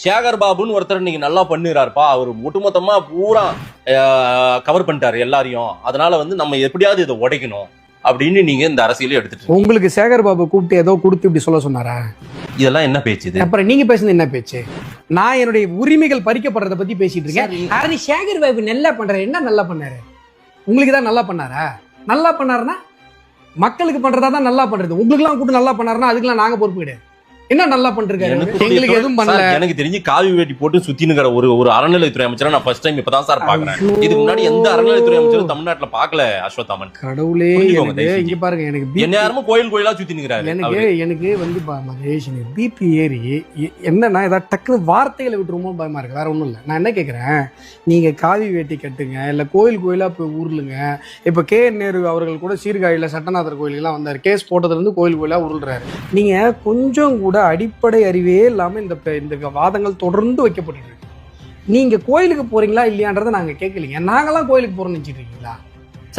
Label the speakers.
Speaker 1: சேகர் பாபுன்னு ஒருத்தர் நீங்க நல்லா பண்ணுறாருப்பா, அவர் ஒட்டுமொத்தமா பூரா கவர் பண்ணிட்டாரு எல்லாரையும், அதனால வந்து நம்ம எப்படியாவது இதை உடைக்கணும் அப்படின்னு நீங்க இந்த அரசியலை எடுத்துட்டு
Speaker 2: உங்களுக்கு சேகர் பாபு கூப்பிட்டு ஏதோ கொடுத்து இப்படி சொல்ல சொன்னாரா?
Speaker 1: இதெல்லாம் என்ன பேச்சு இது?
Speaker 2: அப்புறம் நீங்க பேசுனது என்ன பேச்சு? நான் என்னுடைய உரிமைகள் பறிக்கப்படுறத பத்தி பேசிட்டு இருக்கேன். சேகர் பாபு நல்லா பண்றாரு. என்ன நல்லா பண்ணாரு? உங்களுக்கு தான் நல்லா பண்ணாரா? நல்லா பண்ணாருன்னா மக்களுக்கு பண்றதா தான் நல்லா பண்றது. உங்களுக்கு எல்லாம் கூட்டு நல்லா பண்ணாருன்னா அதுக்கெல்லாம் நாங்க பொறுப்பு கிடையாது. என்ன நல்லா பண்ணிருக்காரு? எங்களுக்கு எதுவும் பண்ணல.
Speaker 1: எனக்கு தெரிஞ்சு காவி வேட்டி போட்டு சுத்தினுங்கிற ஒரு அறநிலையத்துறை அமைச்சரை நான் ஃபர்ஸ்ட் டைம் இப்பதான் சார் பாக்குறேன். இதுக்கு முன்னாடி எந்த அறநிலையத்துறை அமைச்சரும் தமிழ்நாட்டுல பாக்கல அஸ்வத்தாமன்.
Speaker 2: கடவுளே, இங்க பாருங்க, எனக்கு
Speaker 1: என்ன யாருமே கோயிலா சுத்தினுங்கிறாரு.
Speaker 2: எனக்கு வந்து மகேஷ் பிபி ஏறி என்னன்னா ஏதாவது டக்குனு வார்த்தைகளை விட்டு ரொம்ப பயமா இருக்கு. வேற ஒண்ணும் இல்லை. நான் என்ன கேட்கிறேன், நீங்க காவி வேட்டி கட்டுங்க, இல்ல கோயிலா போய் ஊர்லுங்க. இப்ப KN நேரு அவர்கள் கூட சீர்காழியில சட்டநாதர் கோயிலுக்கெல்லாம் வந்தார். கேஸ் போட்டதுல இருந்து கோயிலா உருள்றாரு. நீங்க கொஞ்சம் கூட அடிப்படை அறிவே இல்லாம இந்த வாதங்கள் தொடர்ந்து வைக்கப்பட்டு இருக்கு. நீங்க கோயிலுக்கு போறீங்களா இல்லையான்றதை நாங்க கேட்கலீங்க. நாங்கெல்லாம் கோயிலுக்கு போறோம்னு நினைச்சிட்டு இருக்கீங்களா?